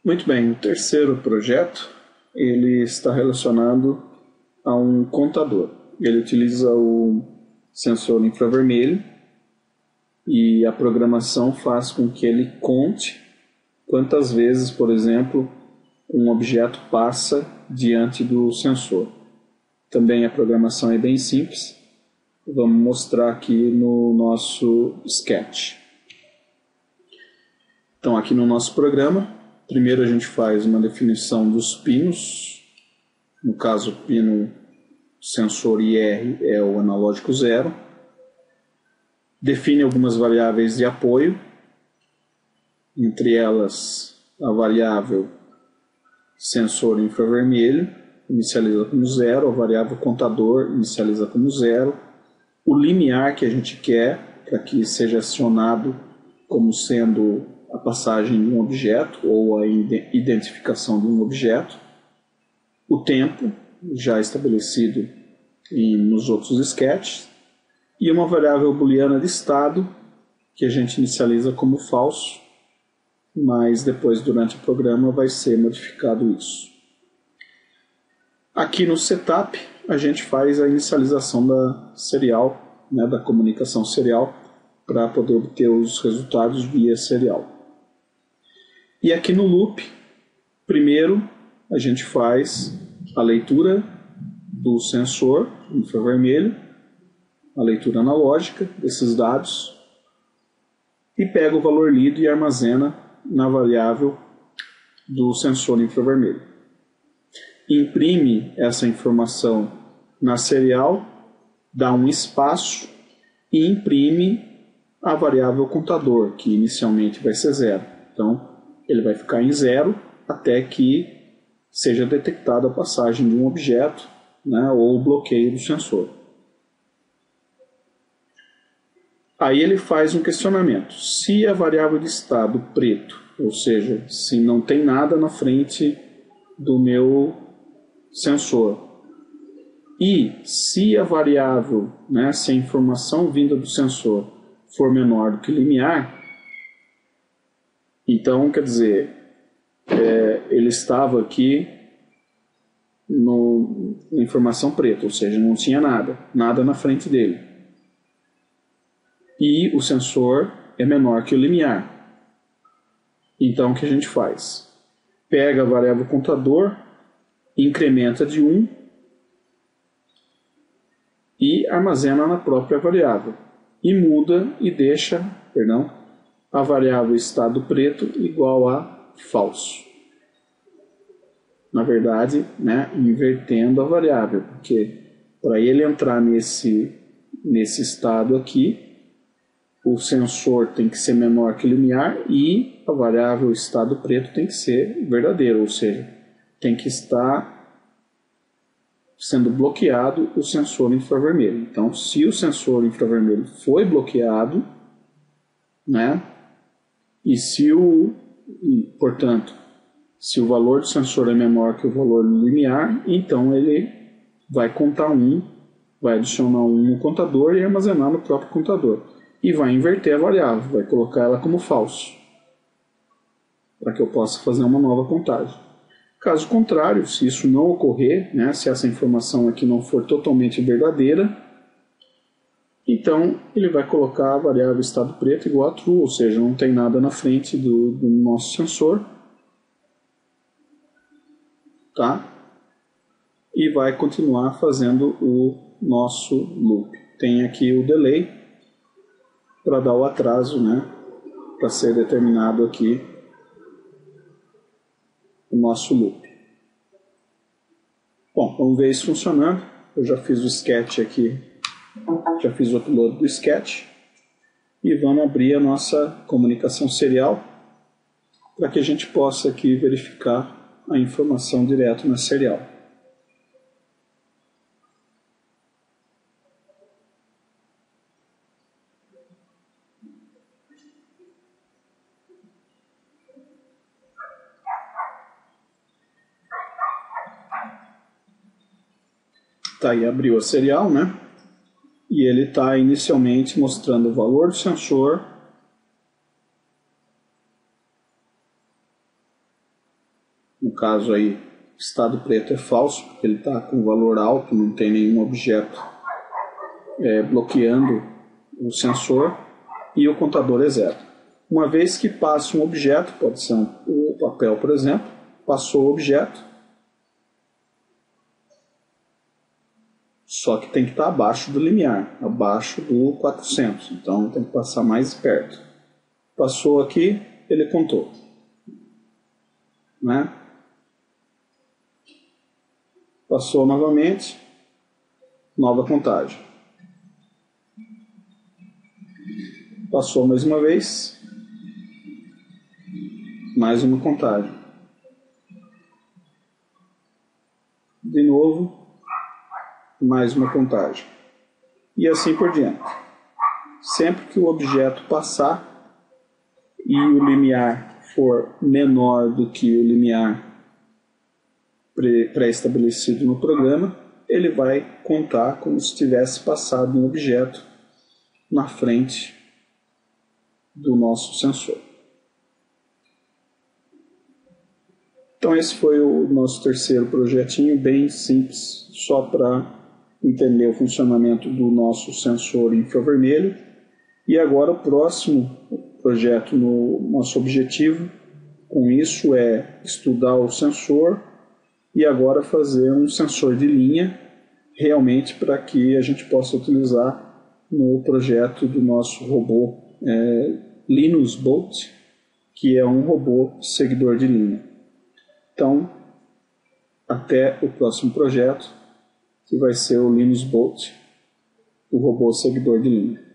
Muito bem, o terceiro projeto ele está relacionado a um contador. Ele utiliza o sensor infravermelho e a programação faz com que ele conte quantas vezes, por exemplo, um objeto passa diante do sensor. Também a programação é bem simples. Vamos mostrar aqui no nosso sketch. Então, aqui no nosso programa, primeiro a gente faz uma definição dos pinos. No caso, o pino sensor IR é o analógico 0. Define algumas variáveis de apoio, entre elas a variável sensor infravermelho, inicializa como 0, a variável contador inicializa como 0, o limiar que a gente quer para que seja acionado como sendo a passagem de um objeto ou a identificação de um objeto, o tempo, já estabelecido nos outros sketches, e uma variável booleana de estado, que a gente inicializa como falso, mas depois, durante o programa, vai ser modificado isso. Aqui no setup, a gente faz a inicialização da serial, da comunicação serial, para poder obter os resultados via serial. E aqui no loop, primeiro a gente faz a leitura do sensor infravermelho, a leitura analógica desses dados, e pega o valor lido e armazena na variável do sensor infravermelho. Imprime essa informação na serial, dá um espaço e imprime a variável contador, que inicialmente vai ser 0. Então, ele vai ficar em 0 até que seja detectada a passagem de um objeto, ou o bloqueio do sensor. Aí ele faz um questionamento. Se a variável de estado preto, ou seja, se não tem nada na frente do meu sensor, e se a variável, se a informação vinda do sensor for menor do que o limiar, então, quer dizer, ele estava aqui na informação preta, ou seja, não tinha nada na frente dele. E o sensor é menor que o limiar. Então, o que a gente faz? Pega a variável contador, incrementa de 1 e armazena na própria variável. E muda e deixa, a variável estado preto igual a falso. Na verdade, invertendo a variável, porque para ele entrar nesse estado aqui, o sensor tem que ser menor que o limiar e a variável estado preto tem que ser verdadeiro, ou seja, tem que estar sendo bloqueado o sensor infravermelho. Então, se o sensor infravermelho foi bloqueado, portanto, se o valor do sensor é menor que o valor limiar, então ele vai contar 1, vai adicionar 1 no contador e armazenar no próprio contador. E vai inverter a variável, vai colocar ela como falso, para que eu possa fazer uma nova contagem. Caso contrário, se isso não ocorrer, se essa informação aqui não for totalmente verdadeira, então ele vai colocar a variável estado preto igual a true, ou seja, não tem nada na frente do nosso sensor. Tá? E vai continuar fazendo o nosso loop. Tem aqui o delay para dar o atraso, para ser determinado aqui o nosso loop. Bom, vamos ver isso funcionando. Eu já fiz o sketch aqui, já fiz o upload do sketch e vamos abrir a nossa comunicação serial para que a gente possa aqui verificar a informação direto na serial. Tá aí, abriu a serial, E ele está inicialmente mostrando o valor do sensor No caso aí, estado preto é falso, porque ele está com valor alto, não tem nenhum objeto bloqueando o sensor, e o contador é zero. Uma vez que passe um objeto, pode ser o papel, por exemplo, passou o objeto, só que tem que estar abaixo do limiar, abaixo do 400, então tem que passar mais perto. Passou aqui, ele contou, né? Passou novamente, nova contagem. Passou mais uma vez, mais uma contagem. De novo, mais uma contagem. E assim por diante. Sempre que o objeto passar e o limiar for menor do que o limiar pré-estabelecido no programa, ele vai contar como se tivesse passado um objeto na frente do nosso sensor. Então esse foi o nosso terceiro projetinho, bem simples, só para entender o funcionamento do nosso sensor infravermelho. E agora o próximo projeto, nosso objetivo com isso é estudar o sensor e agora fazer um sensor de linha realmente para que a gente possa utilizar no projeto do nosso robô Linus Bolt, que é um robô seguidor de linha. Então, até o próximo projeto, que vai ser o Linus Bolt, o robô seguidor de linha.